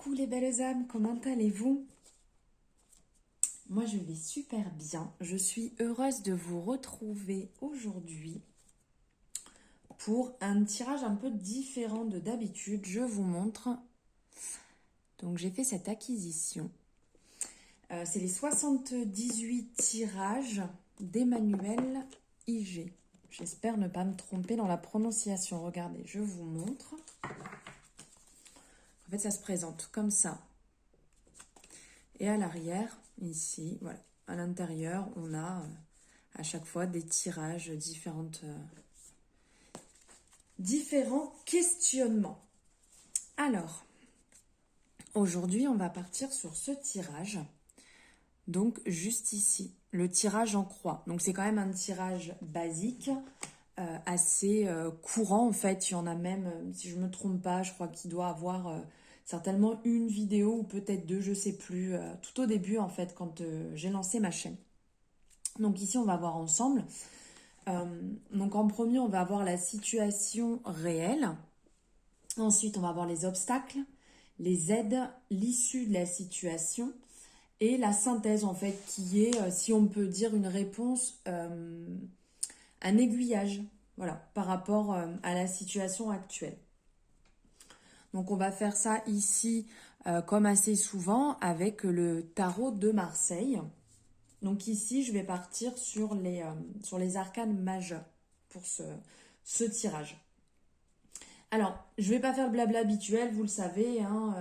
Coucou les belles âmes, comment allez-vous? Moi je vais super bien, je suis heureuse de vous retrouver aujourd'hui pour un tirage un peu différent de d'habitude. Je vous montre, donc j'ai fait cette acquisition. C'est les 78 tirages d'Emmanuel IG. J'espère ne pas me tromper dans la prononciation. Regardez, je vous montre. En fait, ça se présente comme ça. Et à l'arrière, ici, voilà, à l'intérieur, on a à chaque fois des tirages, différents questionnements. Alors, aujourd'hui, on va partir sur ce tirage. Donc, juste ici, le tirage en croix. Donc, c'est quand même un tirage basique, assez courant, en fait. Il y en a même, si je ne me trompe pas, je crois qu'il doit avoir certainement une vidéo ou peut-être deux, je ne sais plus, tout au début, en fait, quand j'ai lancé ma chaîne. Donc, ici, on va voir ensemble. Donc, en premier, on va avoir la situation réelle. Ensuite, on va avoir les obstacles, les aides, l'issue de la situation et la synthèse, en fait, qui est, si on peut dire, une réponse, un aiguillage, voilà, par rapport à la situation actuelle. Donc, on va faire ça ici, comme assez souvent, avec le tarot de Marseille. Donc ici, je vais partir sur les arcanes majeurs pour ce tirage. Alors, je ne vais pas faire le blabla habituel, vous le savez, hein,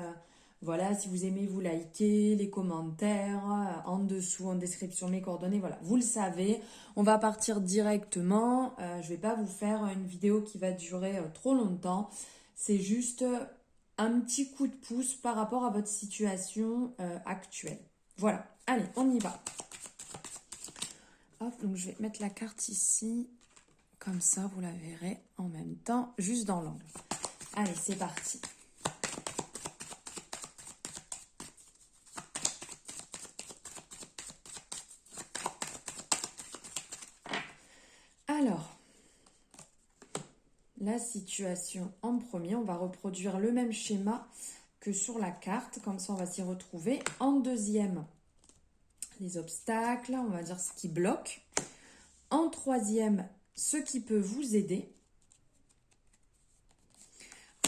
voilà, si vous aimez, vous likez, les commentaires, en dessous, en description, mes coordonnées, voilà, vous le savez. On va partir directement, je ne vais pas vous faire une vidéo qui va durer trop longtemps. C'est juste un petit coup de pouce par rapport à votre situation actuelle. Voilà, allez, on y va. Hop, donc je vais mettre la carte ici, comme ça vous la verrez en même temps, juste dans l'angle. Allez, c'est parti. Alors, la situation en premier, on va reproduire le même schéma que sur la carte, comme ça on va s'y retrouver. En deuxième, les obstacles, on va dire ce qui bloque. En troisième, ce qui peut vous aider.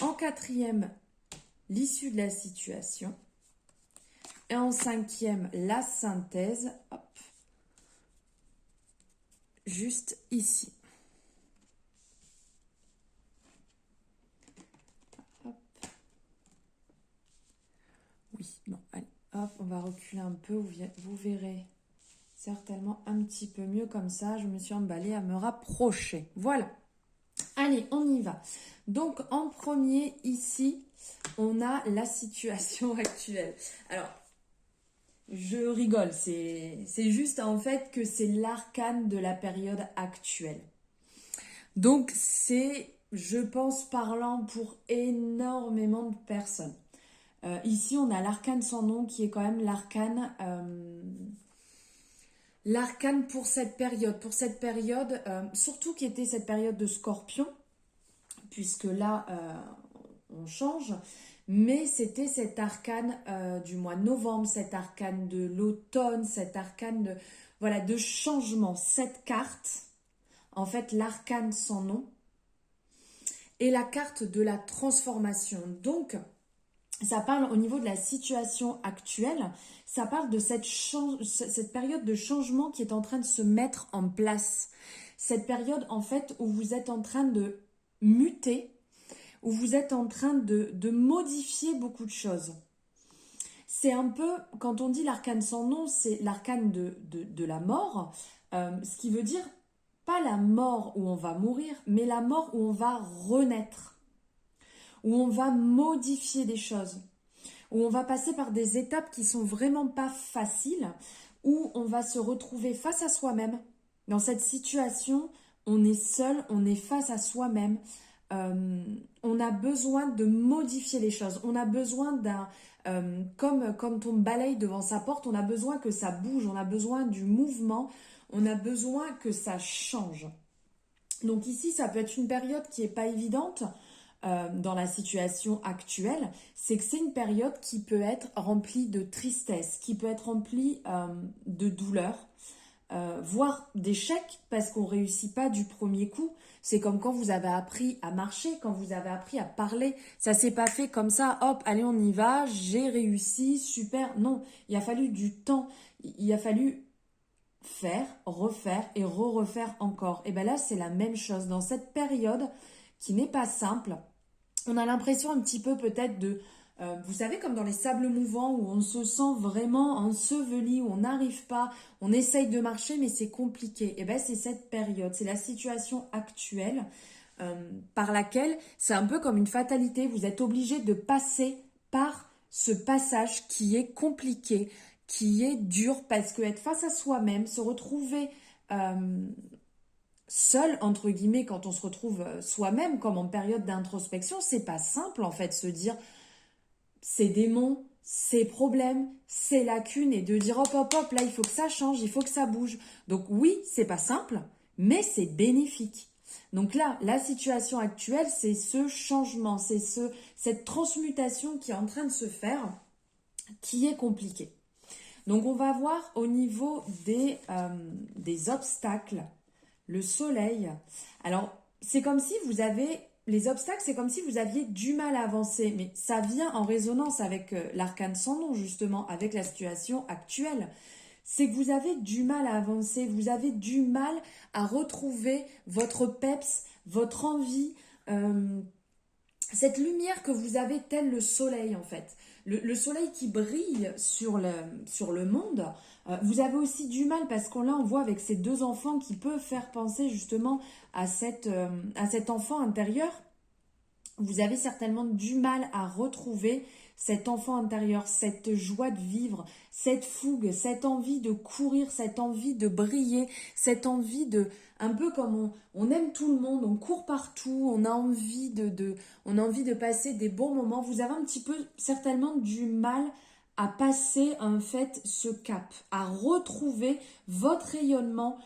En quatrième, l'issue de la situation. Et en cinquième, la synthèse. Hop. Juste ici. Hop. Oui, bon, allez. Hop, on va reculer un peu. Vous verrez certainement un petit peu mieux comme ça. Je me suis emballée à me rapprocher. Voilà. Allez, on y va. Donc, en premier, ici, on a la situation actuelle. Alors, je rigole. C'est juste en fait que c'est l'arcane de la période actuelle. Donc, c'est, je pense, parlant pour énormément de personnes. Ici, on a l'arcane sans nom qui est quand même l'arcane pour cette période. Pour cette période, surtout qui était cette période de Scorpion, puisque là, on change. Mais c'était cet arcane du mois de novembre, cet arcane de l'automne, cet arcane de changement. Cette carte, en fait, l'arcane sans nom, et la carte de la transformation. Donc, ça parle au niveau de la situation actuelle, ça parle de cette période de changement qui est en train de se mettre en place. Cette période, en fait, où vous êtes en train de muter, où vous êtes en train de modifier beaucoup de choses. C'est un peu, quand on dit l'arcane sans nom, c'est l'arcane de la mort, ce qui veut dire pas la mort où on va mourir, mais la mort où on va renaître, où on va modifier des choses, où on va passer par des étapes qui sont vraiment pas faciles, où on va se retrouver face à soi-même. Dans cette situation, on est seul, on est face à soi-même. On a besoin de modifier les choses. On a besoin comme quand on balaye devant sa porte, on a besoin que ça bouge, on a besoin du mouvement, on a besoin que ça change. Donc ici, ça peut être une période qui n'est pas évidente. dans la situation actuelle, c'est que c'est une période qui peut être remplie de tristesse, qui peut être remplie de douleur, voire d'échecs parce qu'on ne réussit pas du premier coup. C'est comme quand vous avez appris à marcher, quand vous avez appris à parler. Ça s'est pas fait comme ça, hop, allez on y va, j'ai réussi, super. Non, il a fallu du temps, il a fallu faire, refaire et refaire encore. Et bien là, c'est la même chose. Dans cette période qui n'est pas simple, on a l'impression un petit peu peut-être de, vous savez, comme dans les sables mouvants où on se sent vraiment enseveli, où on n'arrive pas, on essaye de marcher mais c'est compliqué. Et bien c'est cette période, c'est la situation actuelle par laquelle c'est un peu comme une fatalité. Vous êtes obligé de passer par ce passage qui est compliqué, qui est dur parce que être face à soi-même, se retrouver seul entre guillemets quand on se retrouve soi-même comme en période d'introspection, c'est pas simple en fait se dire ces démons, ces problèmes, ces lacunes et de dire hop hop hop là il faut que ça change, il faut que ça bouge. Donc oui, c'est pas simple, mais c'est bénéfique. Donc là, la situation actuelle, c'est ce changement, c'est cette transmutation qui est en train de se faire, qui est compliquée. Donc on va voir au niveau des obstacles, le soleil. Alors c'est comme si vous avez, les obstacles, c'est comme si vous aviez du mal à avancer, mais ça vient en résonance avec l'arcane sans nom justement, avec la situation actuelle. C'est que vous avez du mal à avancer, vous avez du mal à retrouver votre peps, votre envie, cette lumière que vous avez tel le soleil en fait. Le soleil qui brille sur le monde, vous avez aussi du mal parce qu'on là on voit avec ces deux enfants qui peuvent faire penser justement à cet enfant intérieur. Vous avez certainement du mal à retrouver cet enfant intérieur, cette joie de vivre, cette fougue, cette envie de courir, cette envie de briller, cette envie de, un peu comme on aime tout le monde, on court partout, on a envie on a envie de passer des bons moments. Vous avez un petit peu certainement du mal à passer en fait ce cap, à retrouver votre rayonnement.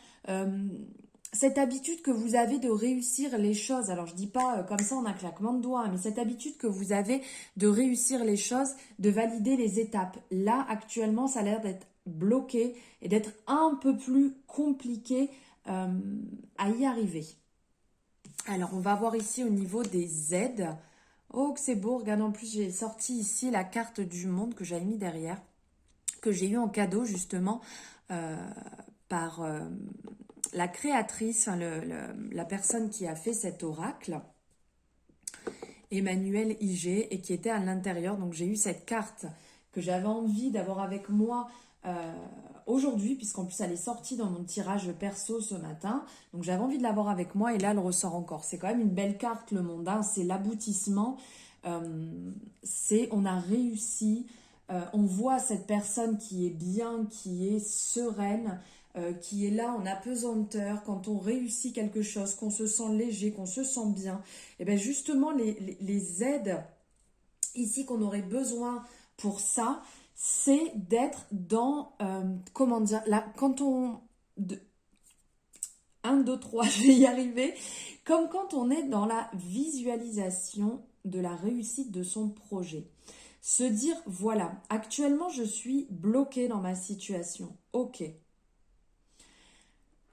Cette habitude que vous avez de réussir les choses, alors je dis pas comme ça en un claquement de doigts, mais cette habitude que vous avez de réussir les choses, de valider les étapes. Là, actuellement, ça a l'air d'être bloqué et d'être un peu plus compliqué à y arriver. Alors, on va voir ici au niveau des aides. Oh, que c'est beau, regarde, en plus, j'ai sorti ici la carte du monde que j'avais mis derrière, que j'ai eu en cadeau justement par la créatrice, enfin, la personne qui a fait cet oracle, Emmanuel IG, et qui était à l'intérieur. Donc j'ai eu cette carte que j'avais envie d'avoir avec moi aujourd'hui, puisqu'en plus elle est sortie dans mon tirage perso ce matin. Donc j'avais envie de l'avoir avec moi et là elle ressort encore. C'est quand même une belle carte le monde, hein. C'est l'aboutissement. On a réussi. On voit cette personne qui est bien, qui est sereine, qui est là en apesanteur, quand on réussit quelque chose, qu'on se sent léger, qu'on se sent bien. Et bien justement, les aides ici qu'on aurait besoin pour ça, c'est d'être dans, comment dire, là, quand on... 1, 2, 3, je vais y arriver. Comme quand on est dans la visualisation de la réussite de son projet. Se dire, voilà, actuellement je suis bloquée dans ma situation. Ok.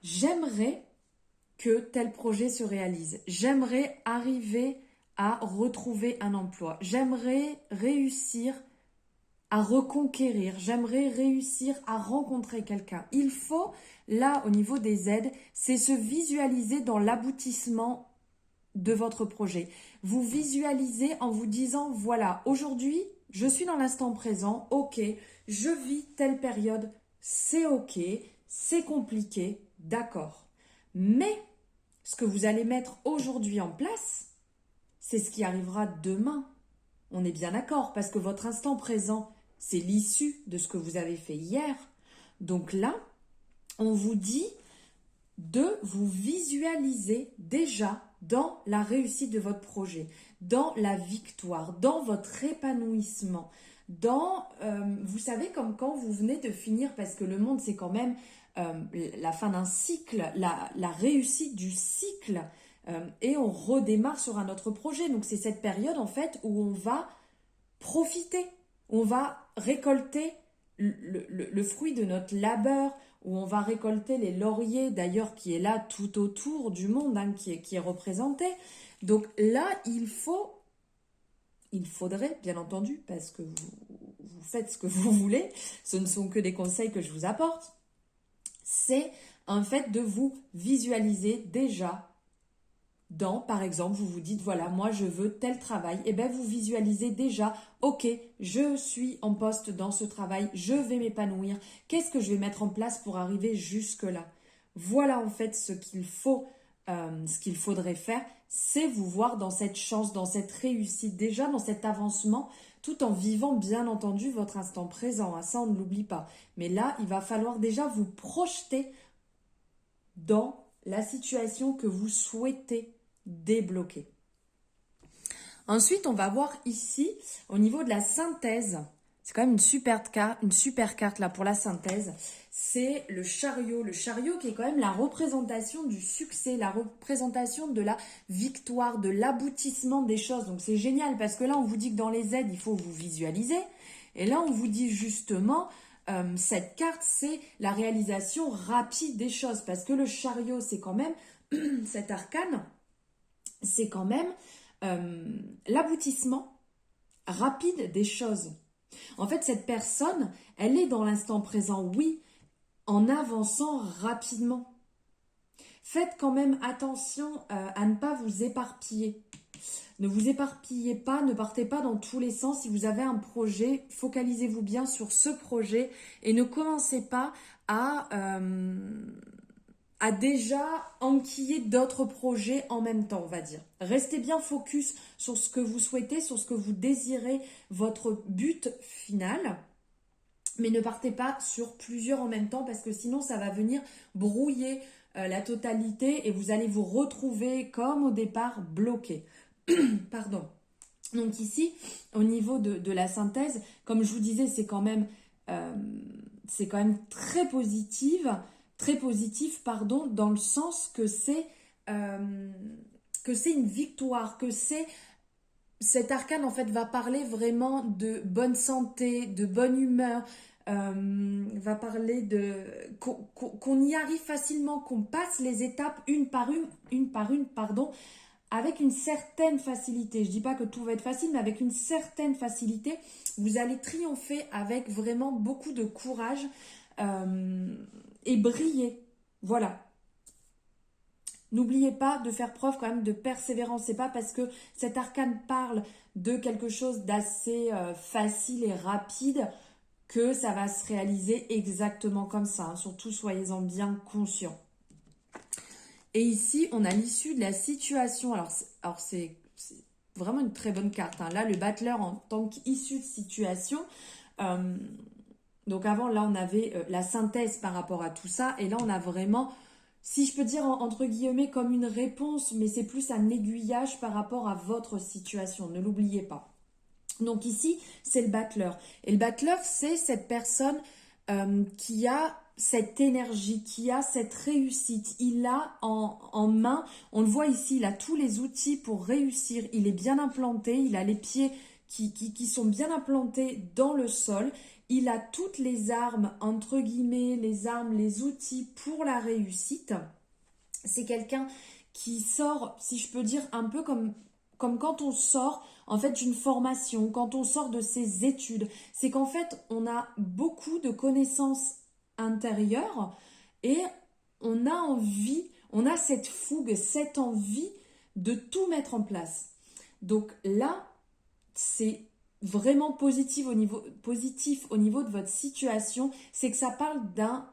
J'aimerais que tel projet se réalise. J'aimerais arriver à retrouver un emploi. J'aimerais réussir à reconquérir. J'aimerais réussir à rencontrer quelqu'un. Il faut, là, au niveau des aides, c'est se visualiser dans l'aboutissement de votre projet. Vous visualisez en vous disant, voilà, aujourd'hui, je suis dans l'instant présent, ok, je vis telle période, c'est ok, c'est compliqué, d'accord. Mais ce que vous allez mettre aujourd'hui en place, c'est ce qui arrivera demain. On est bien d'accord, parce que votre instant présent, c'est l'issue de ce que vous avez fait hier. Donc là, on vous dit de vous visualiser déjà dans la réussite de votre projet, dans la victoire, dans votre épanouissement, dans, vous savez, comme quand vous venez de finir, parce que le monde, c'est quand même la fin d'un cycle, la réussite du cycle et on redémarre sur un autre projet. Donc c'est cette période en fait où on va profiter, on va récolter le fruit de notre labeur, où on va récolter les lauriers d'ailleurs qui est là tout autour du monde, hein, qui est représenté. Donc là, il faudrait, bien entendu, parce que vous faites ce que vous voulez, ce ne sont que des conseils que je vous apporte, c'est un fait de vous visualiser déjà dans, par exemple, vous vous dites, voilà, moi je veux tel travail, et bien vous visualisez déjà, ok, je suis en poste dans ce travail, je vais m'épanouir, qu'est-ce que je vais mettre en place pour arriver jusque-là? Voilà en fait ce qu'il faudrait faire, c'est vous voir dans cette chance, dans cette réussite, déjà dans cet avancement, tout en vivant bien entendu votre instant présent, hein, ça on ne l'oublie pas. Mais là, il va falloir déjà vous projeter dans la situation que vous souhaitez débloquer. Ensuite, on va voir ici, au niveau de la synthèse, c'est quand même une super carte là pour la synthèse, c'est le chariot. Le chariot qui est quand même la représentation du succès, la représentation de la victoire, de l'aboutissement des choses. Donc c'est génial parce que là, on vous dit que dans les aides, il faut vous visualiser. Et là, on vous dit justement, cette carte, c'est la réalisation rapide des choses. Parce que le chariot, c'est quand même, cet arcane, c'est quand même l'aboutissement rapide des choses. En fait, cette personne, elle est dans l'instant présent, oui, en avançant rapidement. Faites quand même attention à ne pas vous éparpiller. Ne vous éparpillez pas, ne partez pas dans tous les sens. Si vous avez un projet, focalisez-vous bien sur ce projet et ne commencez pas à déjà enquiller d'autres projets en même temps, on va dire. Restez bien focus sur ce que vous souhaitez, sur ce que vous désirez, votre but final. Mais ne partez pas sur plusieurs en même temps parce que sinon ça va venir brouiller la totalité et vous allez vous retrouver comme au départ bloqué. Pardon. Donc ici, au niveau de la synthèse, comme je vous disais, c'est quand même très positif, pardon, dans le sens que c'est une victoire, que cet arcane en fait va parler vraiment de bonne santé, de bonne humeur, va parler qu'on y arrive facilement, qu'on passe les étapes une par une, pardon, avec une certaine facilité. Je dis pas que tout va être facile, mais avec une certaine facilité, vous allez triompher avec vraiment beaucoup de courage et briller. Voilà. N'oubliez pas de faire preuve quand même de persévérance. C'est pas parce que cet arcane parle de quelque chose d'assez facile et rapide que ça va se réaliser exactement comme ça, hein. Surtout, soyez-en bien conscients. Et ici, on a l'issue de la situation. Alors c'est vraiment une très bonne carte, hein. Là, le battleur en tant qu'issue de situation. Donc avant, là, on avait la synthèse par rapport à tout ça. Et là, on a vraiment, si je peux dire entre guillemets, comme une réponse, mais c'est plus un aiguillage par rapport à votre situation. Ne l'oubliez pas. Donc ici, c'est le battleur. Et le battleur, c'est cette personne qui a cette énergie, qui a cette réussite. Il a en main, on le voit ici, il a tous les outils pour réussir. Il est bien implanté, il a les pieds qui sont bien implantés dans le sol. Il a toutes les armes, entre guillemets, les outils pour la réussite. C'est quelqu'un qui sort, si je peux dire, un peu comme quand on sort en fait d'une formation, quand on sort de ses études. C'est qu'en fait, on a beaucoup de connaissances intérieures et on a envie, on a cette fougue, cette envie de tout mettre en place. Donc là, c'est vraiment positif au niveau de votre situation, c'est que ça parle d'un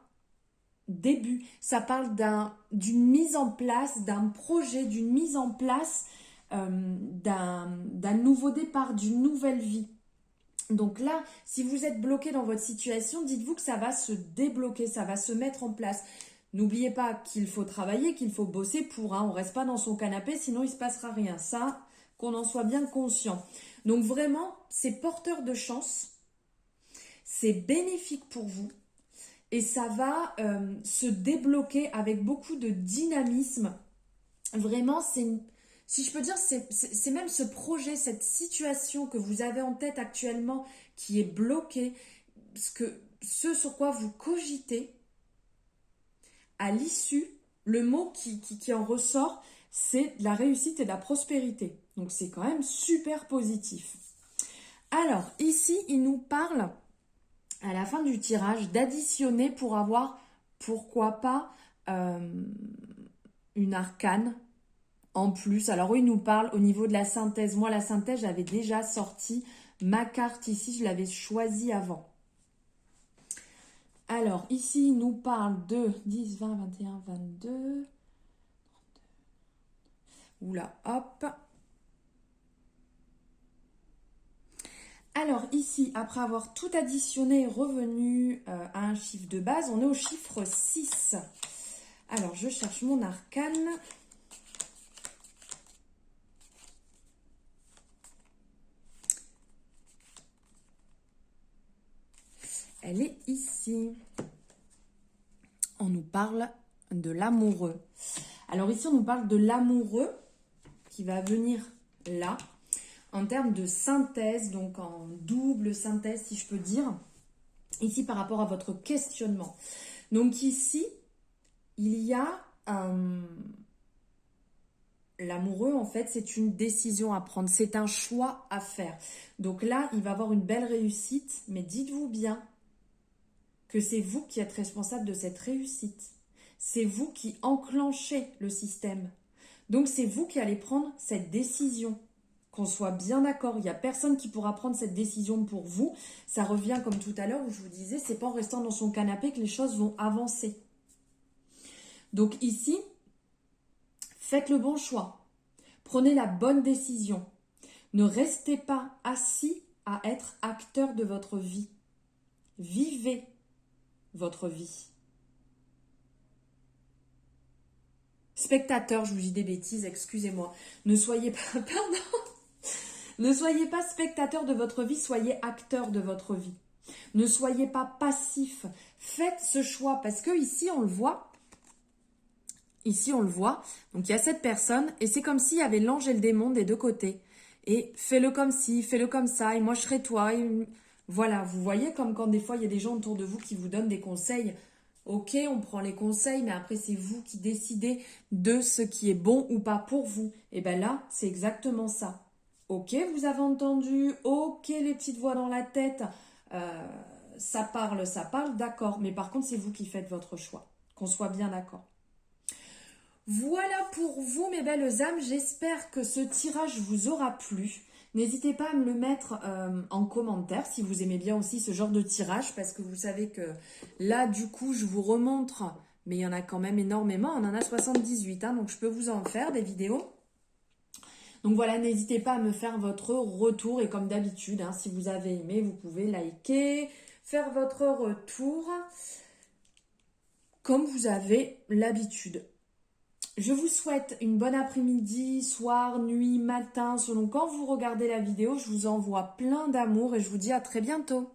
début, ça parle d'une mise en place, d'un projet, d'une mise en place d'un nouveau départ, d'une nouvelle vie. Donc là, si vous êtes bloqué dans votre situation, dites-vous que ça va se débloquer, ça va se mettre en place. N'oubliez pas qu'il faut travailler, qu'il faut bosser pour, hein. On ne reste pas dans son canapé, sinon il ne se passera rien. Ça, qu'on en soit bien conscient. Donc vraiment, c'est porteur de chance, c'est bénéfique pour vous et ça va se débloquer avec beaucoup de dynamisme. Vraiment, si je peux dire, c'est même ce projet, cette situation que vous avez en tête actuellement qui est bloquée, ce sur quoi vous cogitez, à l'issue, le mot qui en ressort, c'est de la réussite et de la prospérité. Donc c'est quand même super positif. Alors, ici, il nous parle, à la fin du tirage, d'additionner pour avoir, pourquoi pas, une arcane en plus. Alors, oui, il nous parle au niveau de la synthèse. Moi, la synthèse, j'avais déjà sorti ma carte ici, je l'avais choisie avant. Alors, ici, il nous parle de 10, 20, 21, 22. Oula, hop. Alors ici, après avoir tout additionné et revenu à un chiffre de base, on est au chiffre 6. Alors, je cherche mon arcane. Elle est ici. On nous parle de l'amoureux. Alors ici, on nous parle de l'amoureux qui va venir là, en termes de synthèse, donc en double synthèse, si je peux dire, ici par rapport à votre questionnement. Donc ici, il y a l'amoureux, en fait, c'est une décision à prendre, c'est un choix à faire. Donc là, il va avoir une belle réussite, mais dites-vous bien que c'est vous qui êtes responsable de cette réussite. C'est vous qui enclenchez le système. Donc c'est vous qui allez prendre cette décision. Qu'on soit bien d'accord, il n'y a personne qui pourra prendre cette décision pour vous. Ça revient comme tout à l'heure où je vous disais, c'est pas en restant dans son canapé que les choses vont avancer. Donc ici, faites le bon choix. Prenez la bonne décision. Ne restez pas assis à être acteur de votre vie. Vivez votre vie. Spectateur, je vous dis des bêtises, excusez-moi. Ne soyez pas, pardon. Ne soyez pas spectateur de votre vie, soyez acteur de votre vie. Ne soyez pas passif. Faites ce choix parce que ici on le voit. Ici on le voit. Donc il y a cette personne et c'est comme s'il y avait l'ange et le démon des deux côtés. Et fais-le comme ci, fais-le comme ça et moi je serai toi. Et voilà, vous voyez comme quand des fois il y a des gens autour de vous qui vous donnent des conseils. Ok, on prend les conseils, mais après c'est vous qui décidez de ce qui est bon ou pas pour vous. Et bien là, c'est exactement ça. Ok, vous avez entendu, ok, les petites voix dans la tête, ça parle, d'accord. Mais par contre, c'est vous qui faites votre choix, qu'on soit bien d'accord. Voilà pour vous, mes belles âmes. J'espère que ce tirage vous aura plu. N'hésitez pas à me le mettre en commentaire si vous aimez bien aussi ce genre de tirage, parce que vous savez que là, du coup, je vous remontre, mais il y en a quand même énormément. On en a 78, hein, donc je peux vous en faire des vidéos. Donc voilà, n'hésitez pas à me faire votre retour et comme d'habitude, hein, si vous avez aimé, vous pouvez liker, faire votre retour comme vous avez l'habitude. Je vous souhaite une bonne après-midi, soir, nuit, matin, selon quand vous regardez la vidéo. Je vous envoie plein d'amour et je vous dis à très bientôt.